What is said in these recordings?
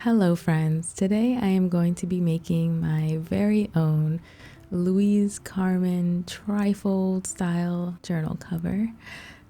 Hello friends, today I am going to be making my very own Louise Carmen trifold style journal cover.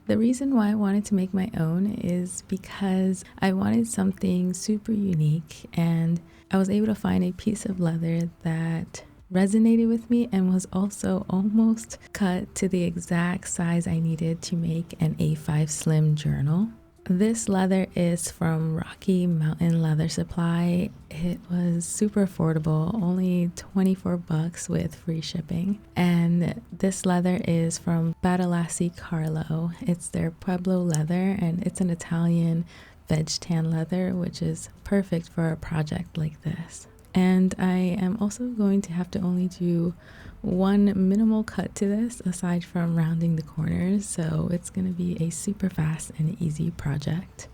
The reason why I wanted to make my own is because I wanted something super unique, and I was able to find a piece of leather that resonated with me and was also almost cut to the exact size I needed to make an A5 slim journal. This leather is from Rocky Mountain Leather Supply. It was super affordable, only 24 bucks with free shipping. And this leather is from Badalassi Carlo. It's their Pueblo leather, and it's an Italian veg tan leather, which is perfect for a project like this. And I am also going to have to only do one minimal cut to this aside from rounding the corners, so it's going to be a super fast and easy project.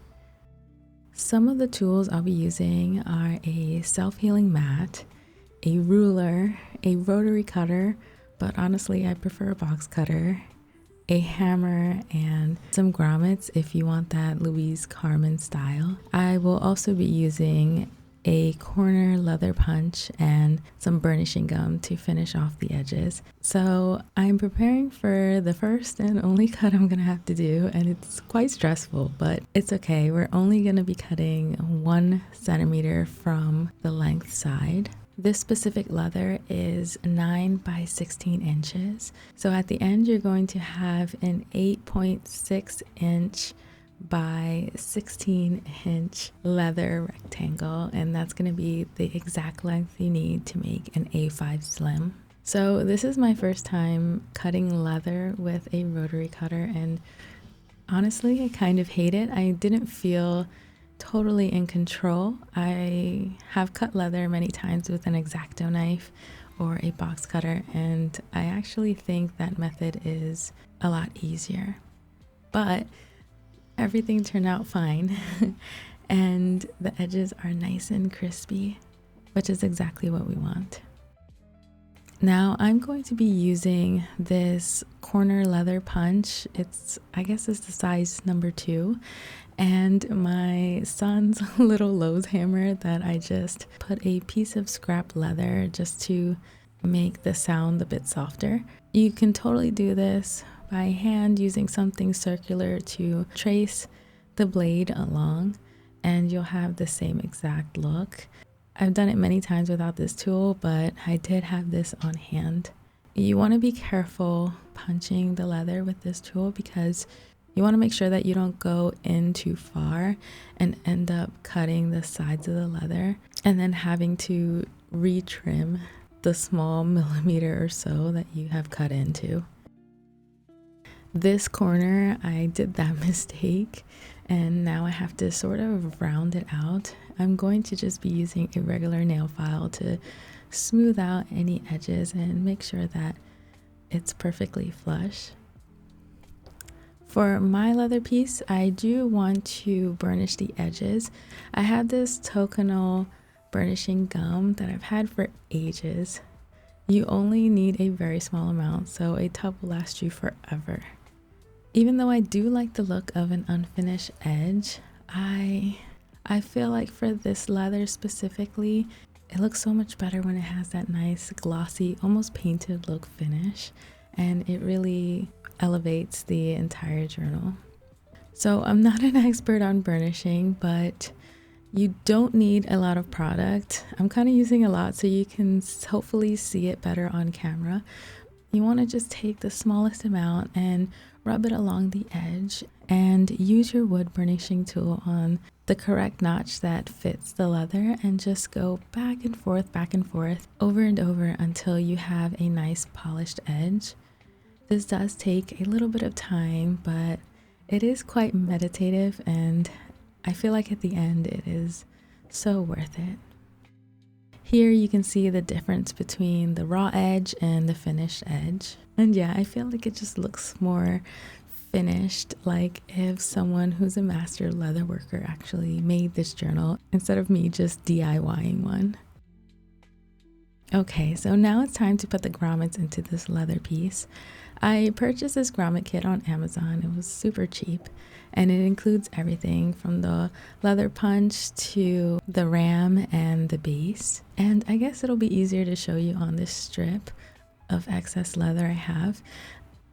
Some of the tools I'll be using are a self-healing mat, a ruler, a rotary cutter, but honestly I prefer a box cutter, a hammer, and some grommets if you want that Louise Carmen style. I will also be using a corner leather punch and some burnishing gum to finish off the edges. So I'm preparing for the first and only cut I'm gonna have to do, and it's quite stressful, but it's okay. We're only gonna be cutting 1 centimeter from the length side. This specific leather is 9 by 16 inches. So at the end, you're going to have an 8.6 inch by 16 inch leather rectangle, and that's going to be the exact length you need to make an A5 slim. So this is my first time cutting leather with a rotary cutter, and honestly I kind of hate it. I didn't feel totally in control. I have cut leather many times with an X-Acto knife or a box cutter, and I actually think that method is a lot easier, but everything turned out fine and the edges are nice and crispy, which is exactly what we want. Now I'm going to be using this corner leather punch. I guess it's the size number 2, and my son's little Lowe's hammer that I just put a piece of scrap leather just to make the sound a bit softer. You can totally do this by hand using something circular to trace the blade along, and you'll have the same exact look. I've done it many times without this tool, but I did have this on hand. You want to be careful punching the leather with this tool because you want to make sure that you don't go in too far and end up cutting the sides of the leather and then having to retrim the small millimeter or so that you have cut into. This corner, I did that mistake, and now I have to sort of round it out. I'm going to just be using a regular nail file to smooth out any edges and make sure that it's perfectly flush. For my leather piece, I do want to burnish the edges. I have this Tokonol burnishing gum that I've had for ages. You only need a very small amount, so a tub will last you forever. Even though I do like the look of an unfinished edge, I feel like for this leather specifically, it looks so much better when it has that nice glossy, almost painted look finish, and it really elevates the entire journal. So I'm not an expert on burnishing, but you don't need a lot of product. I'm kind of using a lot so you can hopefully see it better on camera. You want to just take the smallest amount and rub it along the edge and use your wood burnishing tool on the correct notch that fits the leather and just go back and forth over and over until you have a nice polished edge. This does take a little bit of time, but it is quite meditative, and I feel like at the end it is so worth it. Here you can see the difference between the raw edge and the finished edge. And yeah, I feel like it just looks more finished, like if someone who's a master leather worker actually made this journal instead of me just DIYing one. Okay, so now it's time to put the grommets into this leather piece. I purchased this grommet kit on Amazon. It was super cheap, and it includes everything from the leather punch to the ram and the base. And I guess it'll be easier to show you on this strip of excess leather I have.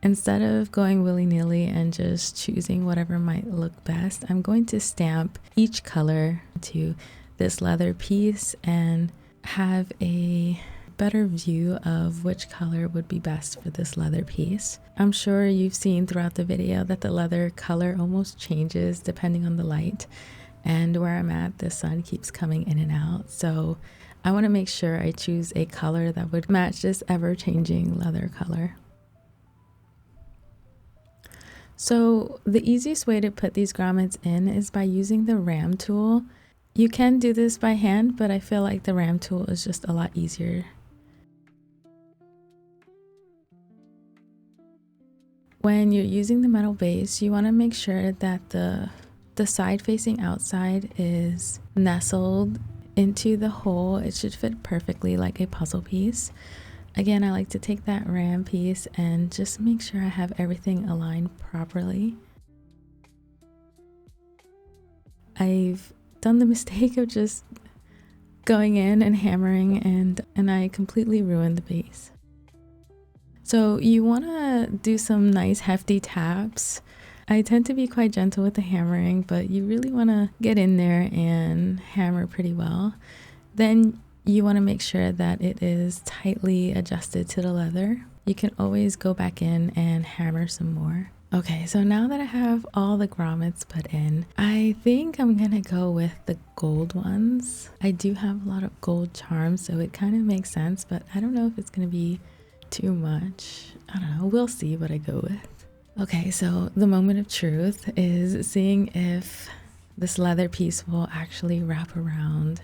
Instead of going willy-nilly and just choosing whatever might look best, I'm going to stamp each color to this leather piece and have a better view of which color would be best for this leather piece. I'm sure you've seen throughout the video that the leather color almost changes depending on the light, and where I'm at, the sun keeps coming in and out, so I want to make sure I choose a color that would match this ever-changing leather color. So the easiest way to put these grommets in is by using the ram tool. You can do this by hand, but I feel like the ram tool is just a lot easier. When you're using the metal base, you want to make sure that the side facing outside is nestled into the hole. It should fit perfectly like a puzzle piece. Again, I like to take that ram piece and just make sure I have everything aligned properly. I've done the mistake of just going in and hammering, and I completely ruined the base. So you want to do some nice hefty taps. I tend to be quite gentle with the hammering, but you really want to get in there and hammer pretty well. Then you want to make sure that it is tightly adjusted to the leather. You can always go back in and hammer some more. Okay, so now that I have all the grommets put in, I think I'm gonna go with the gold ones. I do have a lot of gold charms, so it kind of makes sense, but I don't know if it's gonna be too much. I don't know, we'll see what I go with. Okay, so the moment of truth is seeing if this leather piece will actually wrap around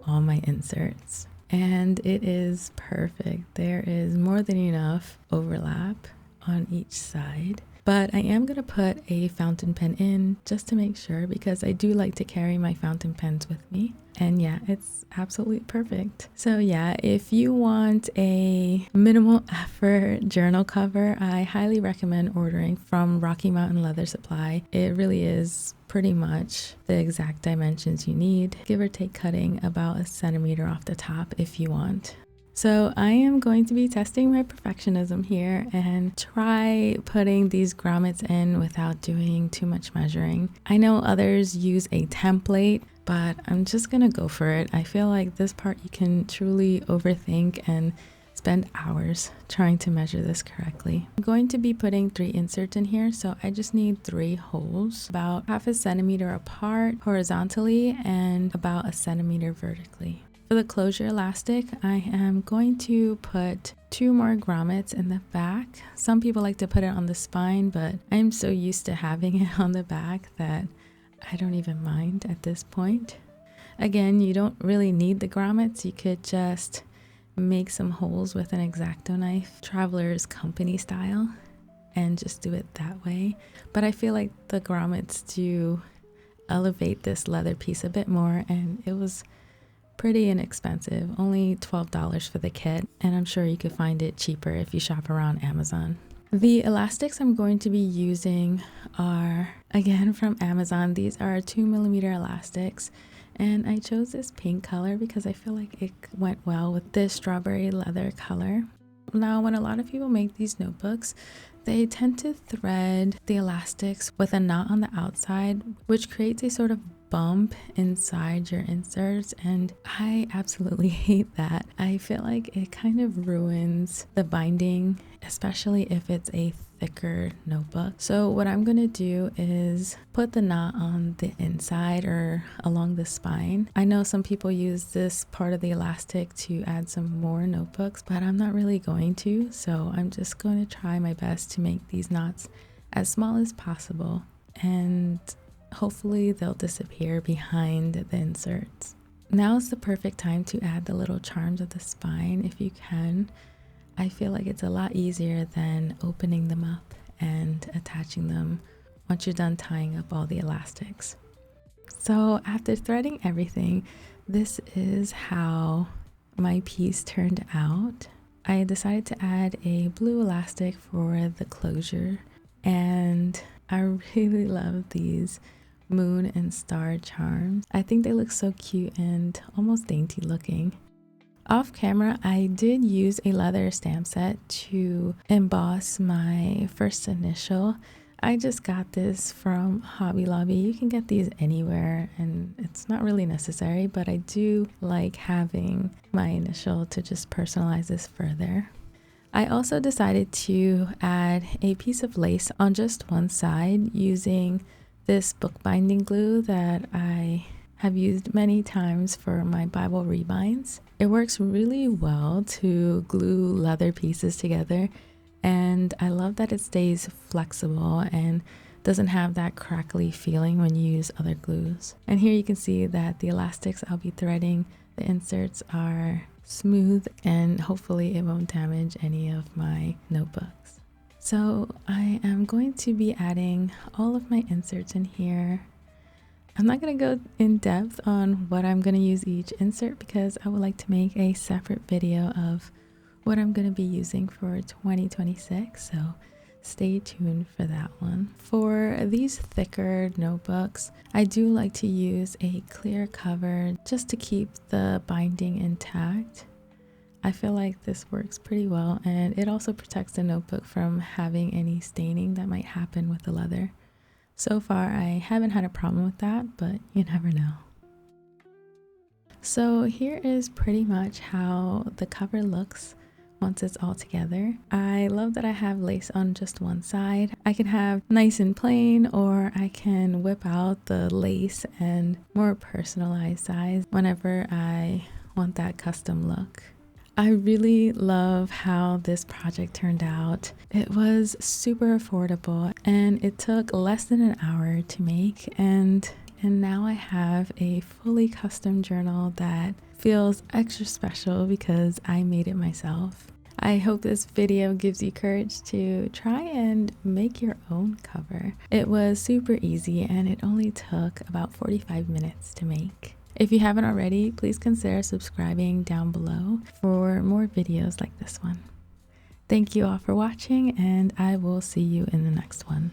all my inserts, and it is perfect. There is more than enough overlap on each side, but I am going to put a fountain pen in just to make sure, because I do like to carry my fountain pens with me. And yeah, it's absolutely perfect. So yeah, if you want a minimal effort journal cover, I highly recommend ordering from Rocky Mountain Leather Supply. It really is pretty much the exact dimensions you need, give or take cutting about 1 centimeter off the top if you want. So I am going to be testing my perfectionism here and try putting these grommets in without doing too much measuring. I know others use a template, but I'm just gonna go for it. I feel like this part you can truly overthink and spend hours trying to measure this correctly. I'm going to be putting 3 inserts in here, so I just need 3 holes about 1/2 centimeter apart horizontally and about 1 centimeter vertically. For the closure elastic, I am going to put 2 more grommets in the back. Some people like to put it on the spine, but I'm so used to having it on the back that I don't even mind at this point. Again, you don't really need the grommets. You could just make some holes with an X-Acto knife, Traveler's Company style, and just do it that way. But I feel like the grommets do elevate this leather piece a bit more, and it was pretty inexpensive, only $12 for the kit, and I'm sure you could find it cheaper if you shop around Amazon. The elastics I'm going to be using are, again, from Amazon. These are 2mm elastics, and I chose this pink color because I feel like it went well with this strawberry leather color. Now, when a lot of people make these notebooks, they tend to thread the elastics with a knot on the outside, which creates a sort of bump inside your inserts, and I absolutely hate that. I feel like it kind of ruins the binding, especially if it's a thicker notebook. So what I'm gonna do is put the knot on the inside or along the spine. I know some people use this part of the elastic to add some more notebooks, but I'm not really going to, so I'm just going to try my best to make these knots as small as possible, and hopefully they'll disappear behind the inserts. Now is the perfect time to add the little charms of the spine if you can. I feel like it's a lot easier than opening them up and attaching them once you're done tying up all the elastics. So after threading everything, this is how my piece turned out. I decided to add a blue elastic for the closure, and I really love these moon and star charms. I think they look so cute and almost dainty looking. Off camera, I did use a leather stamp set to emboss my first initial. I just got this from Hobby Lobby. You can get these anywhere and it's not really necessary, but I do like having my initial to just personalize this further. I also decided to add a piece of lace on just one side using this bookbinding glue that I have used many times for my Bible rebinds. It works really well to glue leather pieces together, and I love that it stays flexible and doesn't have that crackly feeling when you use other glues. And here you can see that the elastics I'll be threading, the inserts are smooth, and hopefully it won't damage any of my notebooks. So I am going to be adding all of my inserts in here. I'm not going to go in depth on what I'm going to use each insert because I would like to make a separate video of what I'm going to be using for 2026, so stay tuned for that one. For these thicker notebooks, I do like to use a clear cover just to keep the binding intact. I feel like this works pretty well, and it also protects the notebook from having any staining that might happen with the leather. So far, I haven't had a problem with that, but you never know. So here is pretty much how the cover looks once it's all together. I love that I have lace on just one side. I can have nice and plain, or I can whip out the lace and more personalized size whenever I want that custom look. I really love how this project turned out. It was super affordable and it took less than an hour to make, and now I have a fully custom journal that feels extra special because I made it myself. I hope this video gives you courage to try and make your own cover. It was super easy and it only took about 45 minutes to make. If you haven't already, please consider subscribing down below for more videos like this one. Thank you all for watching, and I will see you in the next one.